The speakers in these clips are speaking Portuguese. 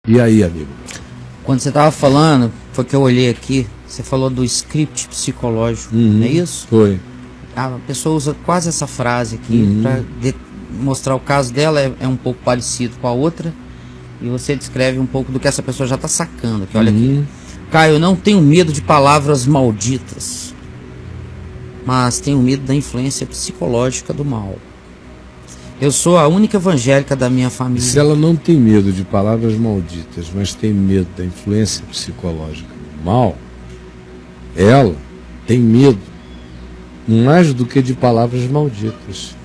E aí, amigo? Quando você estava falando, foi que eu olhei aqui, você falou do script psicológico, não é isso? Foi. A pessoa usa quase essa frase aqui para mostrar o caso dela, é um pouco parecido com a outra, e você descreve um pouco do que essa pessoa já está sacando aqui. Olha aqui. Caio, eu não tenho medo de palavras malditas, mas tenho medo da influência psicológica do mal. Eu sou a única evangélica da minha família. Se ela não tem medo de palavras malditas, mas tem medo da influência psicológica do mal, ela tem medo mais do que de palavras malditas.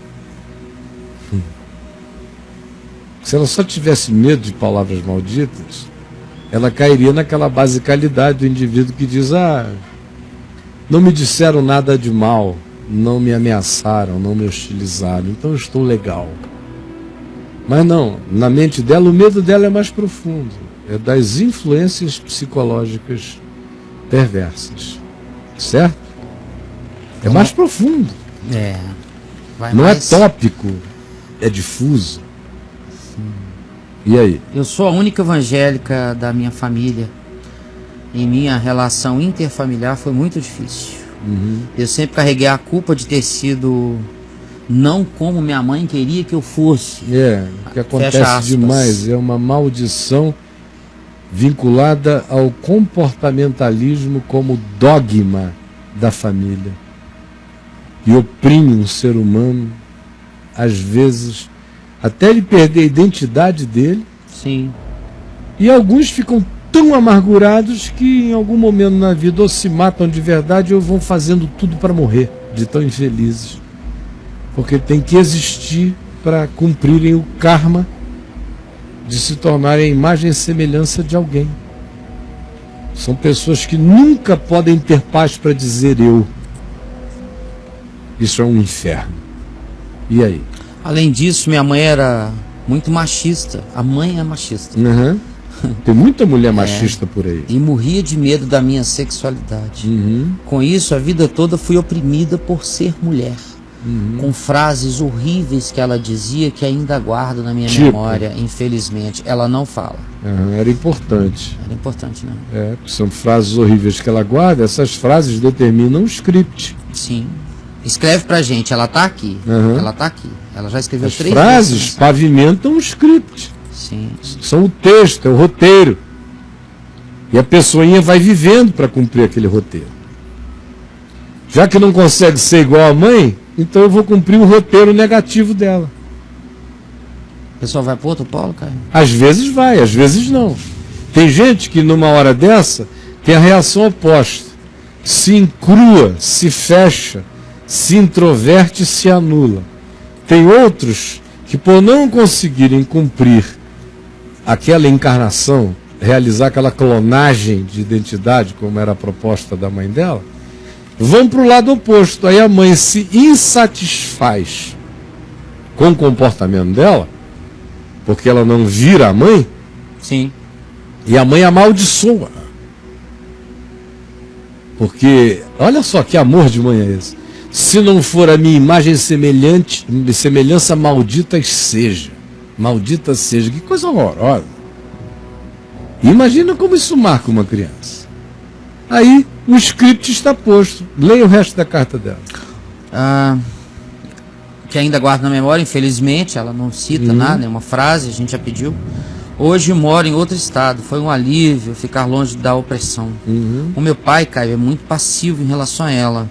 Se ela só tivesse medo de palavras malditas, ela cairia naquela basicalidade do indivíduo que diz: não me disseram nada de mal, não me ameaçaram, não me hostilizaram, então eu estou legal. Mas não, na mente dela, o medo dela é mais profundo, é das influências psicológicas perversas, certo? É mais profundo. Não é tópico, é difuso. E aí? Eu sou a única evangélica da minha família. E minha relação interfamiliar foi muito difícil. Eu sempre carreguei a culpa de ter sido não como minha mãe queria que eu fosse. O que acontece demais é uma maldição vinculada ao comportamentalismo como dogma da família. E oprime um ser humano, às vezes, até ele perder a identidade dele. Sim. E alguns ficam tão amargurados que em algum momento na vida ou se matam de verdade ou vão fazendo tudo para morrer, de tão infelizes. Porque tem que existir para cumprirem o karma de se tornarem a imagem e semelhança de alguém. São pessoas que nunca podem ter paz para dizer eu. Isso é um inferno. E aí? Além disso, minha mãe era muito machista. A mãe é machista. Tem muita mulher machista por aí. E morria de medo da minha sexualidade. Com isso, a vida toda fui oprimida por ser mulher. Com frases horríveis que ela dizia que ainda guardo na minha memória, infelizmente. Ela não fala. Era importante. Era importante, né? São frases horríveis que ela guarda. Essas frases determinam o script. Sim. Escreve pra gente, ela tá aqui. Ela tá aqui. Ela já escreveu 3 vezes. As frases pavimentam o script. Sim. São o texto, é o roteiro. E a pessoinha vai vivendo para cumprir aquele roteiro. Já que não consegue ser igual à mãe, então eu vou cumprir o roteiro negativo dela. O pessoal vai pro outro polo, Caio? Às vezes vai, às vezes não. Tem gente que numa hora dessa tem a reação oposta. Se encrua, se fecha, se introverte e se anula. Tem outros que, por não conseguirem cumprir aquela encarnação, realizar aquela clonagem de identidade, como era a proposta da mãe dela, vão para o lado oposto. Aí a mãe se insatisfaz com o comportamento dela, porque ela não vira a mãe. Sim. E a mãe amaldiçoa. Porque, olha só que amor de mãe é esse. Se não for a minha imagem semelhança, maldita seja. Maldita seja. Que coisa horrorosa. Imagina como isso marca uma criança. Aí o script está posto. Leia o resto da carta dela. Que ainda guardo na memória, infelizmente, ela não cita nada, nenhuma frase, a gente já pediu. Hoje moro em outro estado, foi um alívio ficar longe da opressão. O meu pai, Caio, é muito passivo em relação a ela.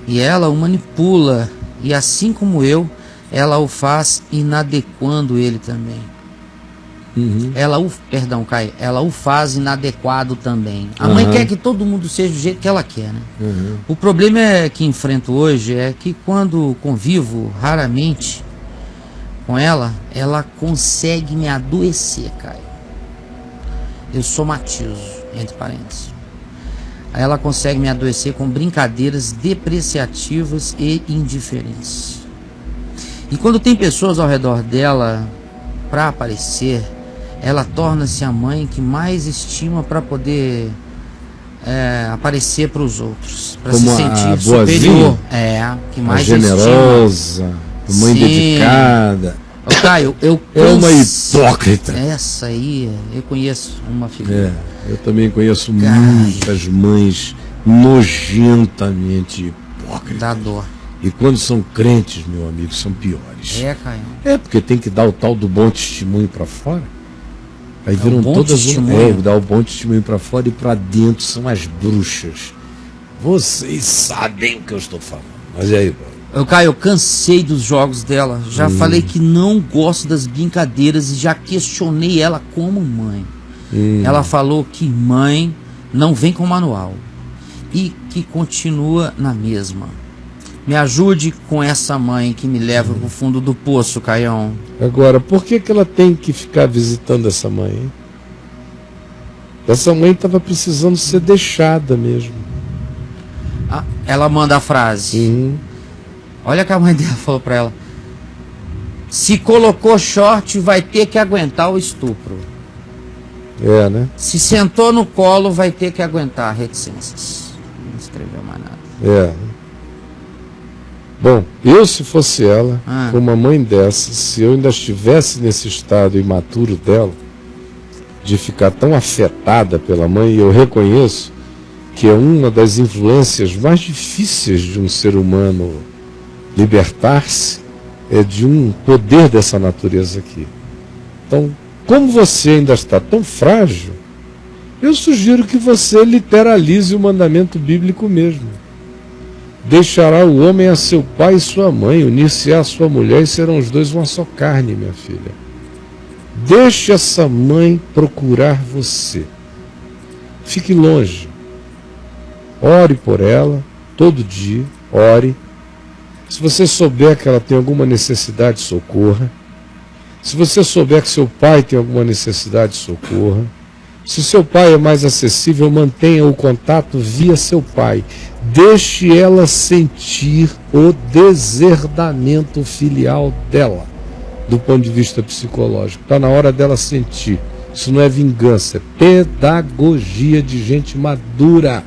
E ela o manipula, e assim como eu, ela o faz inadequando ele também. Caio, ela o faz inadequado também. A mãe quer que todo mundo seja do jeito que ela quer, né? O problema que enfrento hoje é que quando convivo raramente com ela consegue me adoecer, Caio. Eu somatizo, entre parênteses. Ela consegue me adoecer com brincadeiras depreciativas e indiferentes. E quando tem pessoas ao redor dela para aparecer, ela torna-se a mãe que mais estima para poder aparecer para os outros, para se sentir superior. Que mais generosa, mãe dedicada, Ô, Caio, eu É uma hipócrita. Essa aí, eu conheço uma figura. Eu também conheço muitas mães nojentamente hipócritas. Dá dó. E quando são crentes, meu amigo, são piores. Caio. Porque tem que dar o tal do bom testemunho para fora. Aí viram bom todas testemunho. dar o bom testemunho para fora e para dentro são as bruxas. Vocês sabem o que eu estou falando. Mas e aí, Caio, eu cansei dos jogos dela. Já falei que não gosto das brincadeiras e já questionei ela como mãe. Ela falou que mãe não vem com manual e que continua na mesma. Me ajude com essa mãe que me leva pro fundo do poço, Caião. Agora, por que ela tem que ficar visitando essa mãe, hein? Essa mãe estava precisando ser deixada mesmo. Ela manda a frase. Olha o que a mãe dela falou pra ela. Se colocou short, vai ter que aguentar o estupro. Né? Se sentou no colo, vai ter que aguentar reticências. Não escreveu mais nada. Bom, se fosse ela, com uma mãe dessa, se eu ainda estivesse nesse estado imaturo dela, de ficar tão afetada pela mãe, e eu reconheço que é uma das influências mais difíceis de um ser humano libertar-se, é de um poder dessa natureza aqui. Então, como você ainda está tão frágil, eu sugiro que você literalize o mandamento bíblico mesmo. Deixará o homem a seu pai e sua mãe, unir-se à sua mulher e serão os dois uma só carne, minha filha. Deixe essa mãe procurar você. Fique longe. Ore por ela, todo dia, ore. Se você souber que ela tem alguma necessidade, socorra. Se você souber que seu pai tem alguma necessidade, socorra. Se seu pai é mais acessível, mantenha o contato via seu pai. Deixe ela sentir o deserdamento filial dela, do ponto de vista psicológico. Está na hora dela sentir. Isso não é vingança, é pedagogia de gente madura.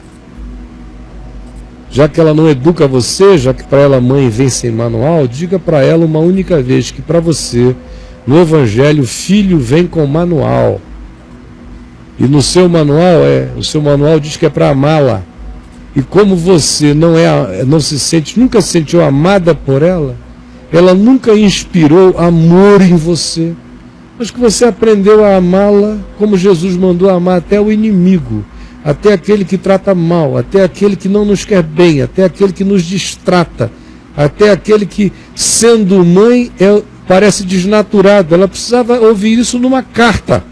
Já que ela não educa você, já que para ela mãe vem sem manual, diga para ela uma única vez que para você, no Evangelho, filho vem com manual. E no seu manual, o seu manual diz que é para amá-la. E como você não se sente, nunca se sentiu amada por ela, ela nunca inspirou amor em você, mas que você aprendeu a amá-la como Jesus mandou amar até o inimigo, até aquele que trata mal, até aquele que não nos quer bem, até aquele que nos distrata, até aquele que, sendo mãe, parece desnaturado. Ela precisava ouvir isso numa carta.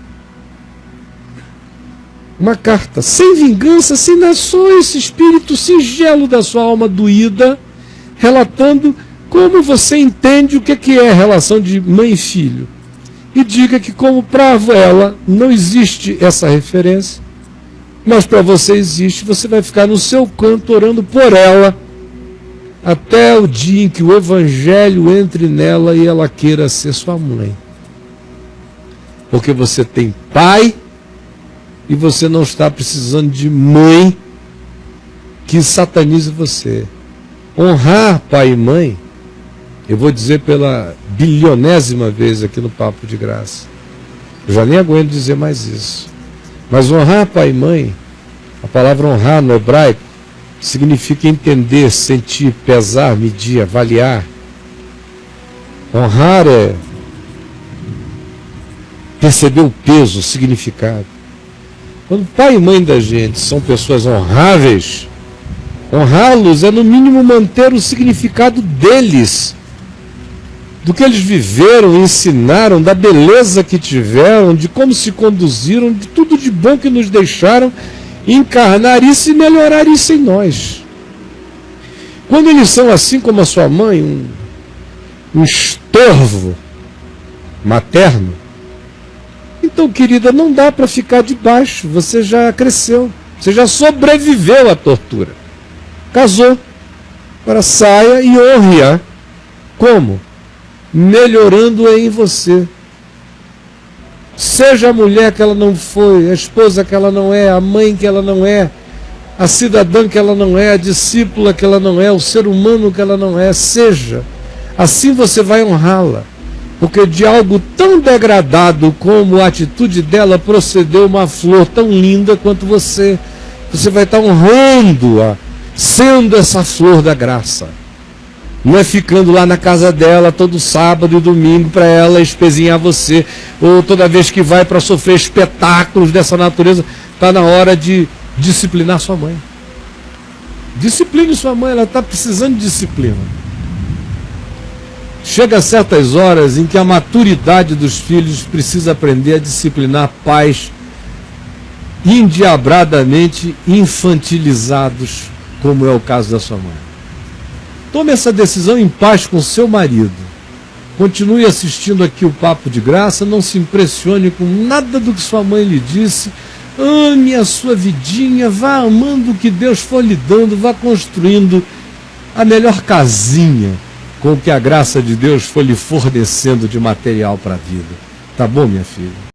Uma carta, sem vingança, sem nada, só esse espírito singelo da sua alma doída, relatando como você entende o que é a relação de mãe e filho. E diga que como para ela não existe essa referência, mas para você existe, você vai ficar no seu canto orando por ela, até o dia em que o Evangelho entre nela e ela queira ser sua mãe. Porque você tem pai, e você não está precisando de mãe que satanize você. Honrar pai e mãe, eu vou dizer pela bilionésima vez aqui no Papo de Graça. Eu já nem aguento dizer mais isso. Mas honrar pai e mãe, a palavra honrar no hebraico, significa entender, sentir, pesar, medir, avaliar. Honrar é perceber o peso, o significado. Quando pai e mãe da gente são pessoas honráveis, honrá-los é no mínimo manter o significado deles, do que eles viveram, ensinaram, da beleza que tiveram, de como se conduziram, de tudo de bom que nos deixaram, encarnar isso e melhorar isso em nós. Quando eles são assim como a sua mãe, um estorvo materno, então, querida, não dá para ficar debaixo. Você já cresceu. Você já sobreviveu à tortura. Casou. Agora saia e honre-a. Como? Melhorando-a em você. Seja a mulher que ela não foi, a esposa que ela não é, a mãe que ela não é, a cidadã que ela não é, a discípula que ela não é, o ser humano que ela não é. Seja. Assim você vai honrá-la. Porque de algo tão degradado como a atitude dela procedeu uma flor tão linda quanto você. Você vai estar honrando-a, sendo essa flor da graça. Não é ficando lá na casa dela todo sábado e domingo para ela espezinhar você, ou toda vez que vai para sofrer espetáculos dessa natureza. Está na hora de disciplinar sua mãe. Discipline sua mãe, ela está precisando de disciplina. Chega a certas horas em que a maturidade dos filhos precisa aprender a disciplinar pais endiabradamente infantilizados, como é o caso da sua mãe. Tome essa decisão em paz com seu marido. Continue assistindo aqui o Papo de Graça, não se impressione com nada do que sua mãe lhe disse. Ame a sua vidinha, vá amando o que Deus for lhe dando, vá construindo a melhor casinha com o que a graça de Deus for lhe fornecendo de material para a vida. Tá bom, minha filha?